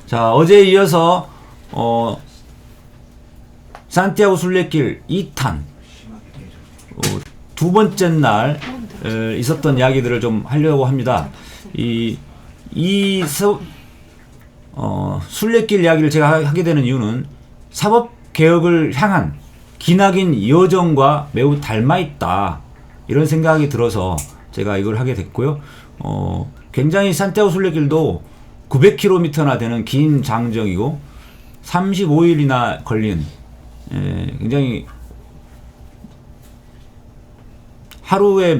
자, 어제에 이어서 산티아고 순례길 2탄 두 번째 날 있었던 이야기들을 좀 하려고 합니다. 순례길 이야기를 제가 하게 되는 이유는 사법개혁을 향한 기나긴 여정과 매우 닮아있다, 이런 생각이 들어서 제가 이걸 하게 됐고요. 굉장히 산티아고 순례길도 900km나 되는 긴 장정이고 35일이나 걸린 굉장히 하루에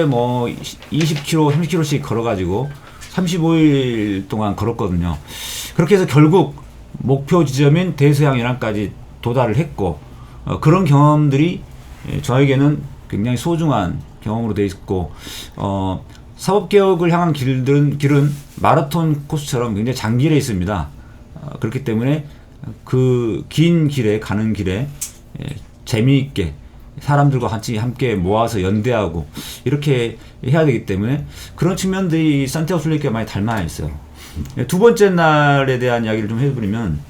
뭐 20km, 30km씩 걸어가지고 35일 동안 걸었거든요. 그렇게 해서 결국 목표 지점인 대서양연안까지 도달을 했고, 그런 경험들이 저에게는 굉장히 소중한 경험으로 되어 있고, 사법개혁을 향한 길은 마라톤 코스처럼 굉장히 장길에 있습니다. 그렇기 때문에 그 긴 길에 가는 길에 재미있게 사람들과 같이 함께 모아서 연대하고 이렇게 해야 되기 때문에 그런 측면들이 산티아고 순례길과 많이 닮아 있어요. 두 번째 날에 대한 이야기를 좀 해드리면,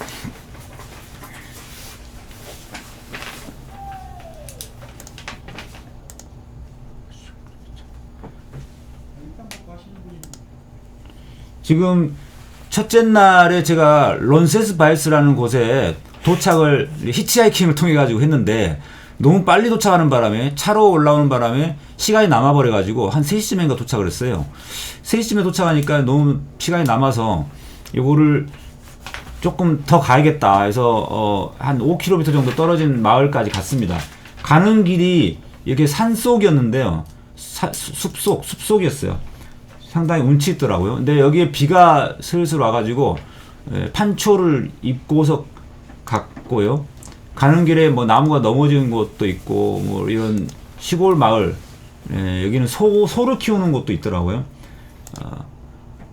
지금 첫째 날에 제가 론세스바이스라는 곳에 도착을 히치하이킹을 통해 가지고 했는데, 너무 빨리 도착하는 바람에, 차로 올라오는 바람에 시간이 남아버려 가지고 한 3시쯤인가 도착을 했어요. 3시쯤에 도착하니까 너무 시간이 남아서 이거를 조금 더 가야겠다 해서 한 5km 정도 떨어진 마을까지 갔습니다. 가는 길이 이렇게 산속이었는데요, 숲속이었어요. 상당히 운치 있더라고요. 근데 여기에 비가 슬슬 와가지고 판초를 입고서 갔고요. 가는 길에 뭐 나무가 넘어진 곳도 있고, 뭐 이런 시골 마을, 여기는 소를 키우는 곳도 있더라고요.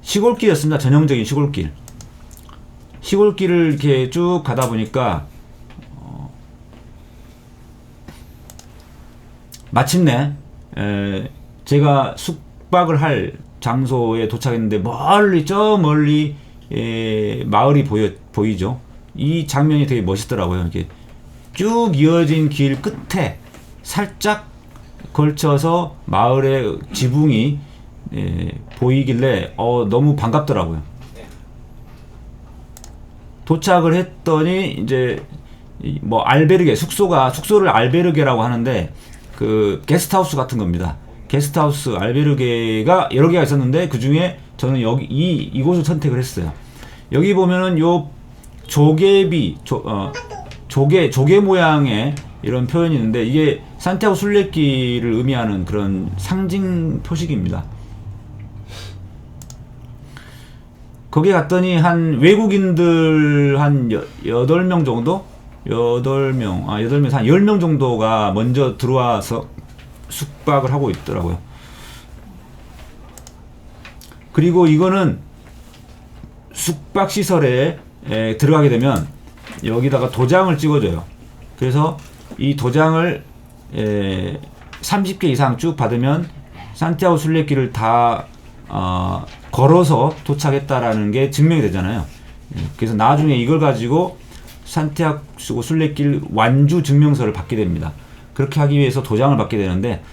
시골길이었습니다. 전형적인 시골길. 시골길을 이렇게 쭉 가다 보니까 마침내 제가 숙박을 할 장소에 도착했는데, 저 멀리 마을이 보이죠. 이 장면이 되게 멋있더라고요. 이렇게 쭉 이어진 길 끝에 살짝 걸쳐서 마을의 지붕이 보이길래 너무 반갑더라고요. 도착을 했더니 이제 뭐 알베르게, 숙소를 알베르게라고 하는데 그 게스트하우스 같은 겁니다. 게스트하우스, 알베르게가 여러 개가 있었는데 그 중에 저는 이곳을 선택을 했어요. 여기 보면은 요 조개 모양의 이런 표현이 있는데, 이게 산티아고 순례길을 의미하는 그런 상징 표식입니다. 거기 갔더니 한 외국인들 한 8명 정도? 8명, 한 10명 정도가 먼저 들어와서 숙박을 하고 있더라고요. 그리고 이거는 숙박시설에 들어가게 되면 여기다가 도장을 찍어줘요. 그래서 이 도장을 30개 이상 쭉 받으면 산티아고 순례길을 다 걸어서 도착했다라는 게 증명이 되잖아요. 그래서 나중에 이걸 가지고 산티아고 순례길 완주 증명서를 받게 됩니다. 그렇게 하기 위해서 도장을 받게 되는데,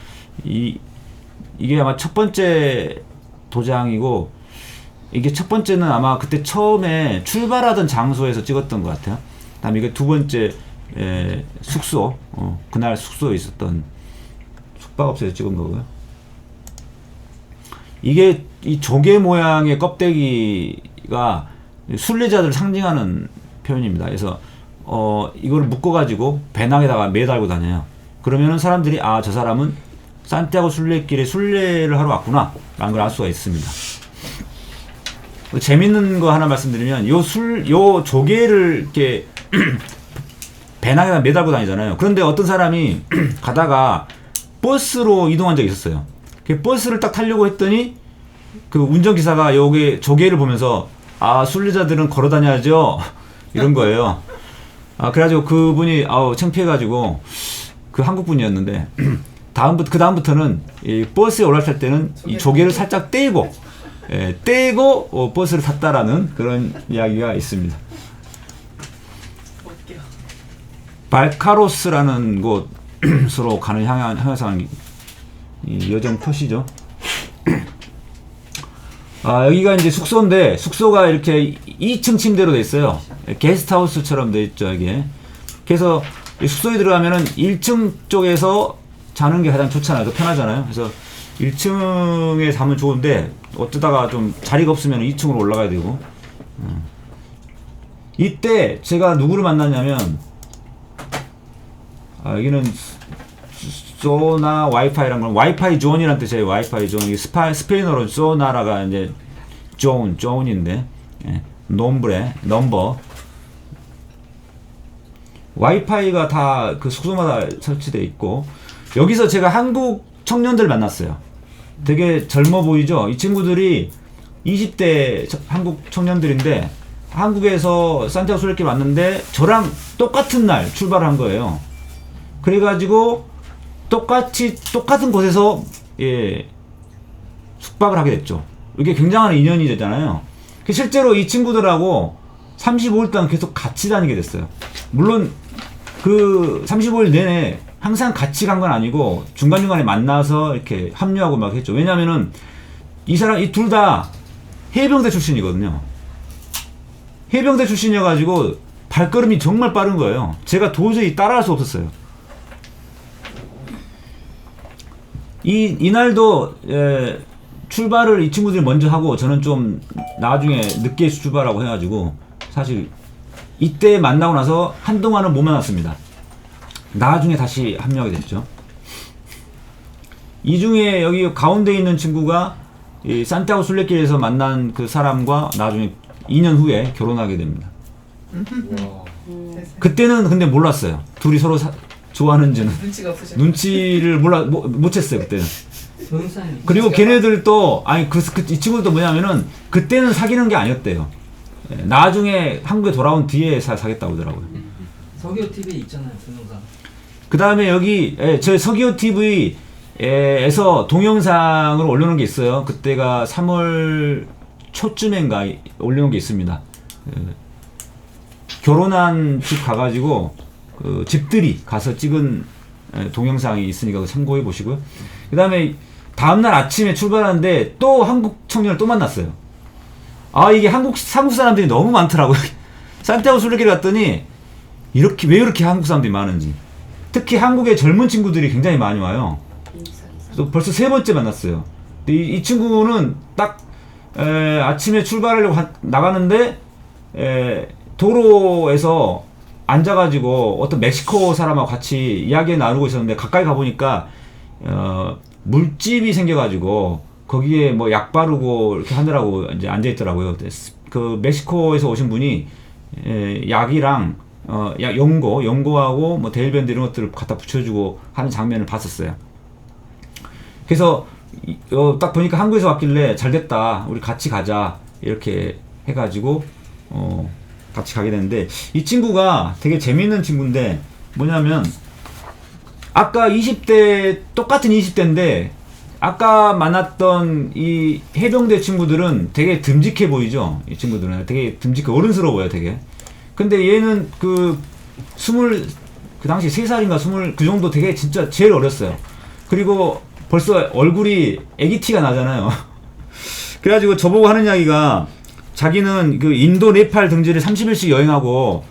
이게 아마 첫 번째 도장이고, 이게 첫 번째는 아마 그때 처음에 출발하던 장소에서 찍었던 것 같아요. 다음에 이게 두 번째 숙소, 그날 숙소에 있었던 숙박업소에서 찍은 거고요. 이게 이 조개 모양의 껍데기가 순례자들을 상징하는 표현입니다. 그래서 이걸 묶어가지고 배낭에다가 매달고 다녀요. 그러면은 사람들이 저 사람은 산티아고 순례길에 순례를 하러 왔구나 라는 걸 알 수가 있습니다. 재밌는 거 하나 말씀드리면, 요 조개를 이렇게 배낭에다 매달고 다니잖아요. 그런데 어떤 사람이 가다가 버스로 이동한 적이 있었어요. 그 버스를 딱 타려고 했더니 그 운전기사가 여기 조개를 보면서 순례자들은 걸어 다녀야죠 이런 거예요. 그래가지고 그분이 창피해가지고, 그 한국 분이었는데 그 다음부터는 이 버스에 올라탈 때는 이 조개를 살짝 떼고 떼고 버스를 탔다라는 그런 이야기가 있습니다. 발카로스라는 곳으로 가는 항해상 여정 표시죠. 여기가 이제 숙소인데 숙소가 이렇게 2층 침대로 돼 있어요. 게스트하우스처럼 돼 있죠, 이게. 그래서 숙소에 들어가면은 1층 쪽에서 자는 게 가장 좋잖아요. 더 편하잖아요. 그래서 1층에 자면 좋은데 어쩌다가 좀 자리가 없으면 2층으로 올라가야 되고. 이때 제가 누구를 만났냐면 여기는 소나 와이파이란 건 와이파이 존이란 뜻이에요. 와이파이 존. 스페인어로 소나라가 이제 존인데 nombre 넘버. 와이파이가 다 그 숙소마다 설치되어 있고 여기서 제가 한국 청년들 만났어요. 되게 젊어 보이죠? 이 친구들이 20대 한국 청년들인데 한국에서 산티아고 순례길 왔는데 저랑 똑같은 날 출발한 거예요. 그래가지고 똑같은 곳에서 숙박을 하게 됐죠. 이게 굉장한 인연이 됐잖아요. 실제로 이 친구들하고 35일 동안 계속 같이 다니게 됐어요. 물론 그 35일 내내 항상 같이 간 건 아니고 중간중간에 만나서 이렇게 합류하고 막 했죠. 왜냐면은 이 둘 다 해병대 출신이거든요. 해병대 출신이어가지고 발걸음이 정말 빠른 거예요. 제가 도저히 따라갈 수 없었어요. 이날도 출발을 이 친구들이 먼저 하고 저는 좀 나중에 늦게 출발하고 해가지고 사실 이때 만나고 나서 한동안은 못 만났습니다. 나중에 다시 합류하게 됐죠. 이 중에 여기 가운데 있는 친구가 이 산티아고 순례길에서 만난 그 사람과 나중에 2년 후에 결혼하게 됩니다. 그때는 근데 몰랐어요. 둘이 서로 좋아하는지는. 눈치를 못 챘어요, 그때는. 그리고 걔네들도, 이 친구들도 뭐냐면은, 그때는 사귀는 게 아니었대요. 나중에 한국에 돌아온 뒤에 사귀었다고 하더라고요. 서기호 TV 있잖아요, 동영상. 그 다음에 여기, 저희 서기호 TV에서 동영상을 올려놓은 게 있어요. 그때가 3월 초쯤인가 올려놓은 게 있습니다. 결혼한 집 가가지고, 그 집들이 가서 찍은 동영상이 있으니까 참고해 보시고요. 그 다음에 다음날 아침에 출발하는데 또 한국 청년을 또 만났어요. 이게 한국 사람들이 너무 많더라고요. 산티아고 순례길 갔더니 왜 이렇게 한국 사람들이 많은지. 특히 한국의 젊은 친구들이 굉장히 많이 와요. 그래서 벌써 3번째 만났어요. 이 친구는 딱 아침에 출발하려고 나가는데 도로에서 앉아가지고 어떤 멕시코 사람하고 같이 이야기 나누고 있었는데 가까이 가보니까 물집이 생겨가지고 거기에 뭐 약 바르고 이렇게 하느라고 이제 앉아있더라고요. 그 멕시코에서 오신 분이 약이랑 연고하고 뭐 데일밴드 이런 것들을 갖다 붙여주고 하는 장면을 봤었어요. 그래서 딱 보니까 한국에서 왔길래 잘됐다, 우리 같이 가자 이렇게 해가지고 같이 가게 됐는데, 이 친구가 되게 재밌는 친구인데 뭐냐면 아까 20대 똑같은 20대인데 아까 만났던 이 해병대 친구들은 되게 듬직해 보이죠. 이 친구들은 되게 듬직해, 어른스러워요 되게. 근데 얘는 그 당시 3살인가 20 그 정도, 되게 진짜 제일 어렸어요. 그리고 벌써 얼굴이 애기티가 나잖아요. 그래가지고 저보고 하는 이야기가, 자기는 그 인도 네팔 등지를 30일씩 여행하고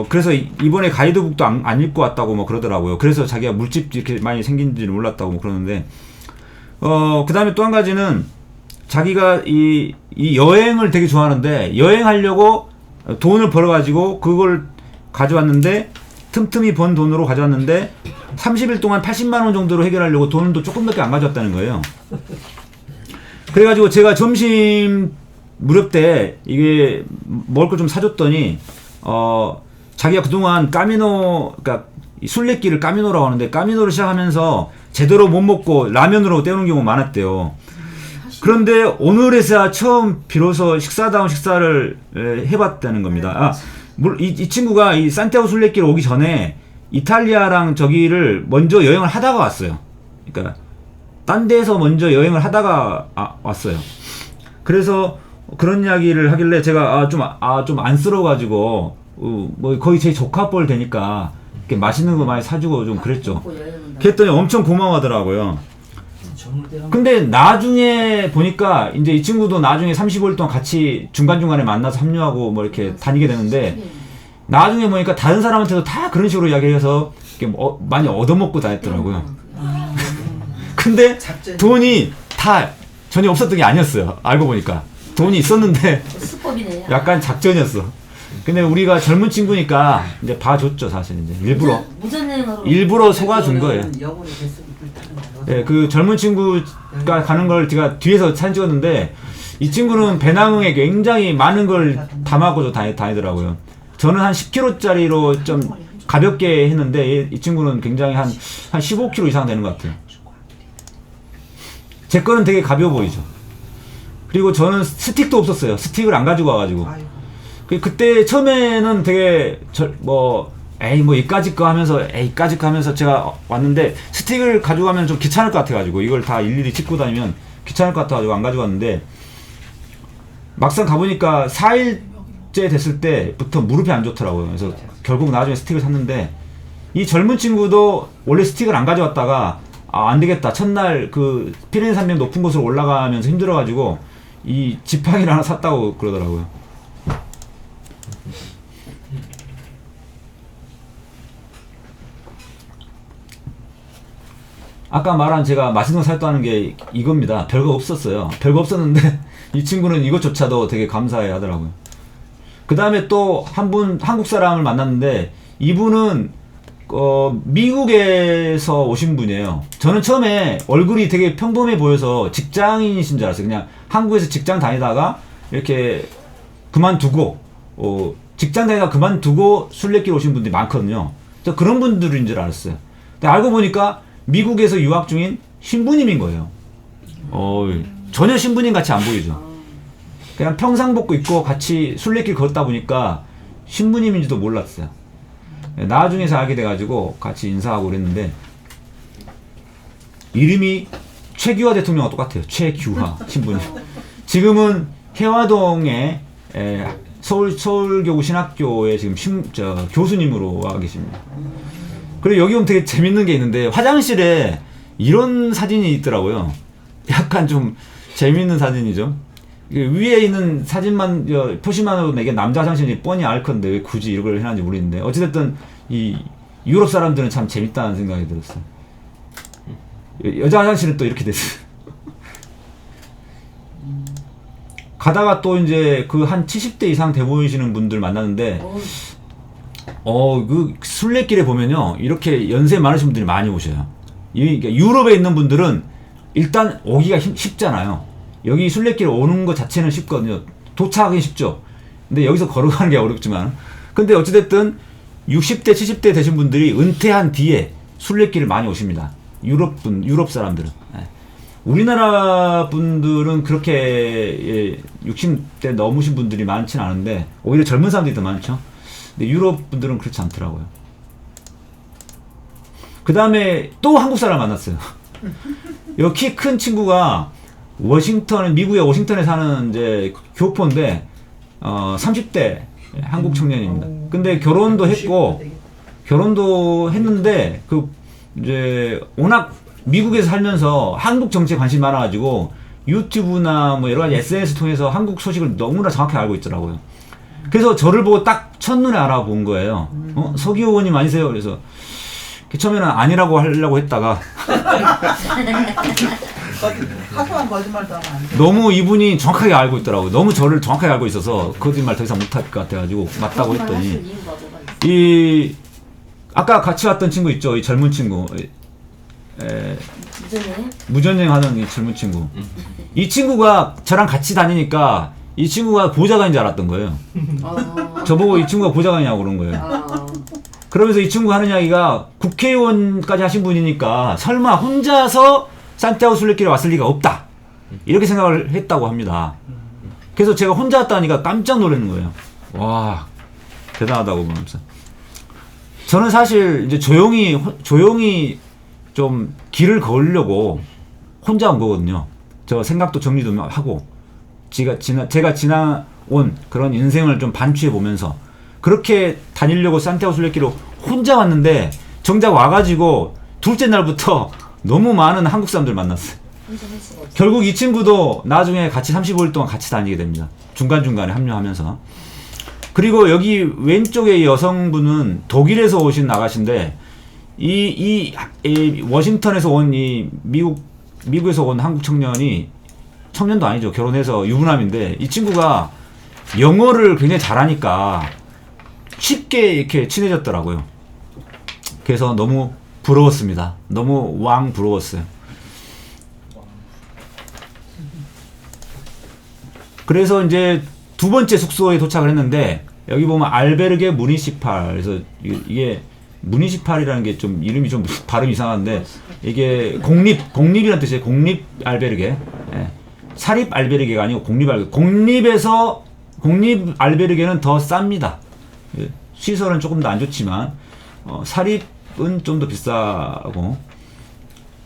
그래서 이번에 가이드북도 안 읽고 왔다고 뭐 그러더라고요. 그래서 자기가 물집 이렇게 많이 생긴지는 몰랐다고 뭐 그러는데, 그 다음에 또 한 가지는 자기가 이 여행을 되게 좋아하는데, 여행하려고 돈을 벌어가지고 그걸 가져왔는데, 틈틈이 번 돈으로 가져왔는데 30일 동안 80만원 정도로 해결하려고 돈도 조금밖에 안 가져왔다는 거예요. 그래가지고 제가 점심 무렵 때 이게 먹을 걸 좀 사줬더니 자기가 그동안 그러니까 순례길을 까미노라고 하는데, 까미노를 시작하면서 제대로 못 먹고 라면으로 때우는 경우가 많았대요. 그런데 오늘에서야 처음 비로소 식사다운 식사를 해봤다는 겁니다. 이 친구가 이 산티아고 순례길 오기 전에 이탈리아랑 저기를 먼저 여행을 하다가 왔어요. 그러니까 딴 데서 먼저 여행을 하다가 왔어요. 그래서 그런 이야기를 하길래 제가 좀 안쓰러워가지고 뭐 거의 제 조카뻘 되니까 이렇게 맛있는 거 많이 사주고 좀 그랬죠. 그랬더니 엄청 고마워하더라고요. 젊을 때랑 근데 나중에 보니까 이제 이 친구도 나중에 35일 동안 같이 중간중간에 만나서 합류하고 뭐 이렇게 다니게 되는데 나중에 보니까 다른 사람한테도 다 그런 식으로 이야기해서 이렇게 많이 얻어먹고 다녔더라고요. 근데 돈이 다 전혀 없었던 게 아니었어요. 알고 보니까 돈이 있었는데 수법이네. 약간 작전이었어. 근데 우리가 젊은 친구니까 이제 봐줬죠, 사실 이제 일부러 속아준 거예요. 영혼이 됐으면 불타는 거야. 네, 그 젊은 친구가 가는 걸 제가 뒤에서 사진 찍었는데 이 친구는 배낭에 굉장히 많은 걸 담아고도 다니더라고요. 저는 한 10kg짜리로 좀 가볍게 했는데 이 친구는 굉장히 한 15kg 이상 되는 것 같아요. 제 거는 되게 가벼워 보이죠. 그리고 저는 스틱도 없었어요. 스틱을 안 가지고 와가지고. 그때 처음에는 되게 에이 뭐 이까짓 거 하면서 제가 왔는데 스틱을 가지고 가면 좀 귀찮을 것 같아가지고 이걸 다 일일이 짚고 다니면 귀찮을 것 같아가지고 안 가지고 왔는데 막상 가보니까 4일째 됐을 때부터 무릎이 안 좋더라고요. 그래서 결국 나중에 스틱을 샀는데 이 젊은 친구도 원래 스틱을 안 가져왔다가 안 되겠다. 첫날 그 피레네 산맥 높은 곳으로 올라가면서 힘들어가지고 이 지팡이를 하나 샀다고 그러더라고요. 아까 말한 제가 맛있는 거 샀다는 게 이겁니다. 별거 없었어요. 별거 없었는데 이 친구는 이것조차도 되게 감사해 하더라고요. 그 다음에 또 한 분 한국 사람을 만났는데 이분은 미국에서 오신 분이에요. 저는 처음에 얼굴이 되게 평범해 보여서 직장인이신 줄 알았어요. 그냥 한국에서 직장 다니다가 이렇게 그만두고 직장 다니다가 그만두고 순례길 오신 분들이 많거든요. 저 그런 분들인 줄 알았어요. 근데 알고 보니까 미국에서 유학 중인 신부님인 거예요. 전혀 신부님 같이 안 보이죠. 그냥 평상복고 입고 같이 순례길 걷다 보니까 신부님인지도 몰랐어요. 나중에서 알게 돼가지고 같이 인사하고 그랬는데 이름이 최규하 대통령과 똑같아요. 최규하 신부님. 지금은 해화동에 서울교구 신학교에 지금 교수님으로 와 계십니다. 그리고 여기 오면 되게 재밌는 게 있는데 화장실에 이런 사진이 있더라고요. 약간 좀 재밌는 사진이죠. 위에 있는 사진만 표시만으로도 이게 남자 화장실이 뻔히 알 건데 왜 굳이 이걸 해놨는지 모르겠는데 어찌됐든 이 유럽 사람들은 참 재밌다는 생각이 들었어요. 여자 화장실은 또 이렇게 됐어요. 가다가 또 이제 그 한 70대 이상 돼 보이시는 분들 만났는데 그 순례길에 보면요 이렇게 연세 많으신 분들이 많이 오셔요. 그러니까 유럽에 있는 분들은 일단 오기가 쉽잖아요. 여기 순례길 오는 것 자체는 쉽거든요. 도착하기 쉽죠. 근데 여기서 걸어가는 게 어렵지만 근데 어찌됐든 60대 70대 되신 분들이 은퇴한 뒤에 순례길을 많이 오십니다. 유럽 사람들은. 우리나라 분들은 그렇게 60대 넘으신 분들이 많지는 않은데 오히려 젊은 사람들이 더 많죠. 근데 유럽 분들은 그렇지 않더라고요. 그 다음에 또 한국 사람 만났어요. 이 키 큰 친구가 미국의 워싱턴에 사는 이제 교포인데 30대 한국 청년입니다. 근데 결혼도 했는데 이제 워낙 미국에서 살면서 한국 정치에 관심이 많아가지고 유튜브나 뭐 여러 가지 SNS 통해서 한국 소식을 너무나 정확히 알고 있더라고요. 그래서 저를 보고 딱 첫눈에 알아본 거예요. 서기 의원님 아니세요? 그래서 처음에는 아니라고 하려고 했다가 사소한 거짓말도 하면 안 돼. 너무 이분이 정확하게 알고 있더라고요. 너무 저를 정확하게 알고 있어서 거짓말 더 이상 못할 것 같아가지고 맞다고 했더니 아까 같이 왔던 친구 있죠? 이 젊은 친구 무전여행 하는 이 젊은 친구 이 친구가 저랑 같이 다니니까 이 친구가 보좌관인 줄 알았던 거예요. 저보고 이 친구가 보좌관이냐고 그런 거예요. 그러면서 이 친구 하는 이야기가 국회의원까지 하신 분이니까 설마 혼자서 산티아고 순례길에 왔을 리가 없다 이렇게 생각을 했다고 합니다. 그래서 제가 혼자 왔다니까 깜짝 놀라는 거예요. 와 대단하다고 보면서 저는 사실 이제 조용히 좀 길을 걸으려고 혼자 온 거거든요. 저 생각도 정리도 하고 제가 지나온 그런 인생을 좀 반추해 보면서 그렇게 다니려고 산티아고 순례길로 혼자 왔는데 정작 와가지고 둘째 날부터 너무 많은 한국 사람들 만났어요. 결국 이 친구도 나중에 같이 35일 동안 같이 다니게 됩니다. 중간중간에 합류하면서. 그리고 여기 왼쪽에 이 여성분은 독일에서 오신 아가씨인데 이 워싱턴에서 온 이 미국에서 온 한국 청년도 아니죠. 결혼해서 유부남인데 이 친구가 영어를 굉장히 잘하니까 쉽게 이렇게 친해졌더라고요. 그래서 너무 부러웠습니다. 너무 부러웠어요. 그래서 이제 두 번째 숙소에 도착을 했는데 여기 보면 알베르게 무니시팔. 그래서 이게 무니시팔이라는 게 좀 이름이 좀 발음이 이상한데 이게 공립이라는 뜻이에요. 공립 알베르게. 예. 사립 알베르게가 아니고 공립 알베르게. 공립 알베르게는 더 쌉니다. 예. 시설은 조금 더 안 좋지만 사립은 좀 더 비싸고.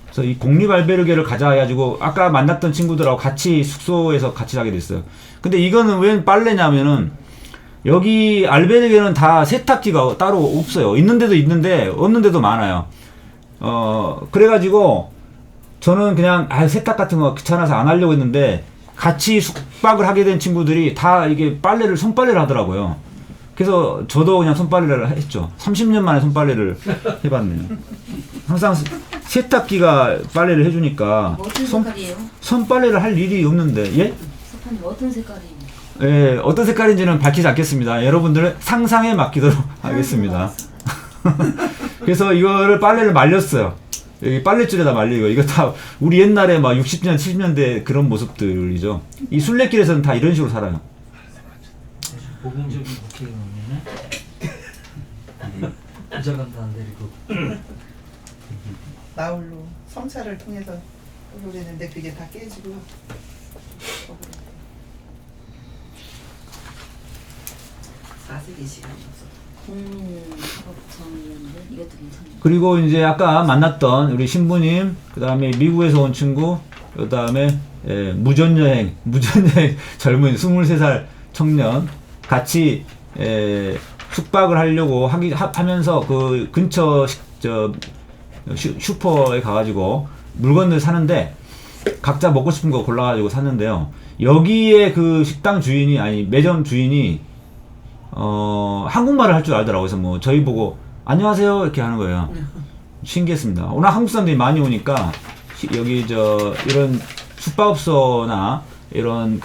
그래서 이 공립 알베르게를 가자 해가지고 아까 만났던 친구들하고 같이 숙소에서 같이 자게 됐어요. 근데 이거는 왜 빨래냐면은 여기 알베르게는 다 세탁기가 따로 없어요. 있는 데도 있는데 없는 데도 많아요. 그래가지고 저는 그냥 세탁 같은 거 귀찮아서 안 하려고 했는데 같이 숙박을 하게 된 친구들이 다 이게 손빨래를 하더라고요. 그래서 저도 그냥 손빨래를 했죠. 30년 만에 손빨래를 해봤네요. 항상 세탁기가 빨래를 해주니까 어떤 색깔이에요? 손빨래를 할 일이 없는데. 예? 석판님 어떤 색깔이에요? 예, 어떤 색깔인지는 밝히지 않겠습니다. 여러분들은 상상에 맡기도록 하겠습니다. 그래서 이거를 빨래를 말렸어요. 여기 빨랫줄에다 말리고. 이거 다 우리 옛날에 막 60년, 70년대 그런 모습들이죠. 이 순례길에서는 다 이런 식으로 살아요. 모범적인 국회의원이네. 부자간도 안 데리고. 나홀로 성찰을 통해서 그랬는데 그게 다 깨지고. 사색의 시간이 없어. 국민사법청이었는데 이것도 괜찮아요. 그리고 이제 아까 만났던 우리 신부님, 그 다음에 미국에서 온 친구, 그 다음에 무전여행 젊은 23살 청년 같이 숙박을 하려고 하면서 그 근처 슈퍼에 가가지고 물건들 사는데 각자 먹고 싶은 거 골라가지고 샀는데요. 여기에 그 식당 주인이, 아니 매점 주인이 한국말을 할 줄 알더라고요. 그래서 뭐 저희 보고 안녕하세요 이렇게 하는 거예요. 신기했습니다. 워낙 한국 사람들이 많이 오니까 여기 이런 숙박업소나 이런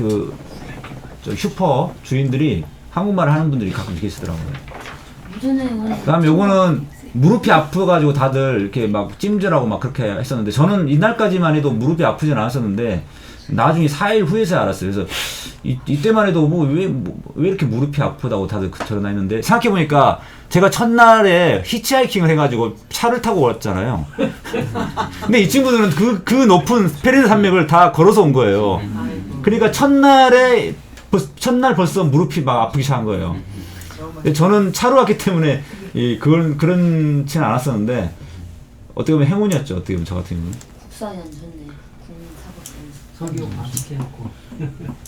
슈퍼 주인들이 한국말을 하는 분들이 가끔 계시더라고요. 그다음에 요거는 무릎이 아프가지고 다들 이렇게 막 찜질하고 막 그렇게 했었는데 저는 이날까지만 해도 무릎이 아프진 않았었는데 나중에 4일 후에서 알았어요. 그래서 이때만 해도 왜 이렇게 무릎이 아프다고 다들 저러나 했는데 생각해보니까 제가 첫날에 히치하이킹을 해가지고 차를 타고 왔잖아요. 근데 이 친구들은 그 높은 페르네 산맥을 다 걸어서 온 거예요. 그러니까 첫날 벌써 무릎이 막 아프기 시작한 거예요. 근데 저는 차로 왔기 때문에 그렇지는 않았었는데 어떻게 보면 행운이었죠. 어떻게 보면 저 같은 경우는. 국사연 좋네. 국민사법청. 석유 반죽해놓고.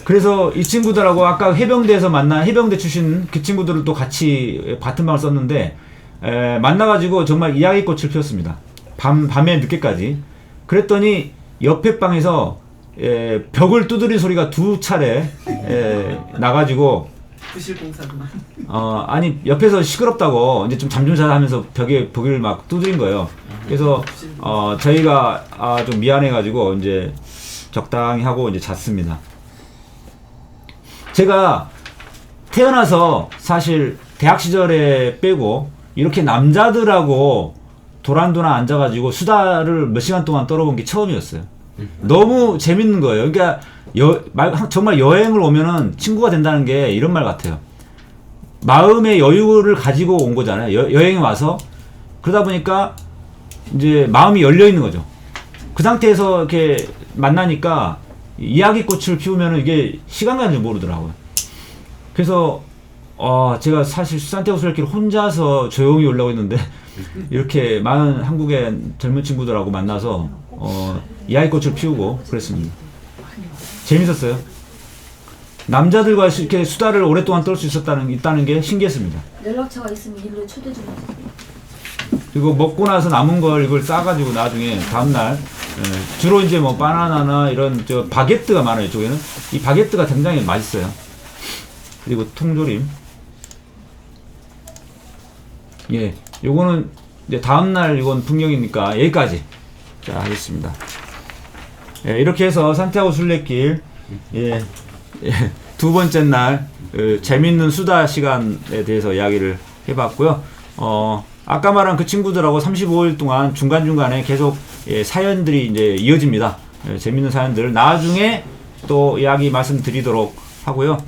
그래서 이 친구들하고 아까 해병대에서 만난 해병대 출신 그 친구들을 또 같이 같은 방을 썼는데 만나가지고 정말 이야기꽃을 피웠습니다. 밤에 늦게까지. 그랬더니 옆에 방에서 벽을 두드린 소리가 2차례 나가지고 부실공사구만. 아니 옆에서 시끄럽다고 이제 좀 잠 좀 자자 하면서 벽을 막 두드린 거예요. 그래서 저희가 좀 미안해가지고 이제 적당히 하고 이제 잤습니다. 제가 태어나서 사실 대학 시절에 빼고 이렇게 남자들하고 도란도란 앉아가지고 수다를 몇 시간 동안 떨어본 게 처음이었어요. 너무 재밌는 거예요. 그러니까 정말 여행을 오면은 친구가 된다는 게 이런 말 같아요. 마음의 여유를 가지고 온 거잖아요. 여행에 와서. 그러다 보니까 이제 마음이 열려 있는 거죠. 그 상태에서 이렇게 만나니까 이야기꽃을 피우면은 이게 시간 가는 줄 모르더라고요. 그래서 제가 사실 산티아고 순례길을 혼자서 조용히 오려고 했는데 이렇게 많은 한국의 젊은 친구들하고 만나서 이야기꽃을 피우고 그랬습니다. 재밌었어요. 남자들과 이렇게 수다를 오랫동안 떨 수 있다는 게 신기했습니다. 연락처가 있으면 일로 초대 좀 해주세요. 그리고 먹고 나서 남은 걸 이걸 싸가지고 나중에 다음날 주로 이제 뭐 바나나나 이런 저 바게트가 많아요. 이쪽에는 이 바게트가 굉장히 맛있어요. 그리고 통조림. 예, 요거는 이제 다음날 이건 풍경이니까 여기까지 자 하겠습니다. 예, 이렇게 해서 산티아고 순례길 예, 두 번째 날 재밌는 수다 시간에 대해서 이야기를 해봤고요. 아까 말한 그 친구들하고 35일 동안 중간중간에 계속 사연들이 이제 이어집니다. 재밌는 사연들 나중에 또 이야기 말씀드리도록 하고요.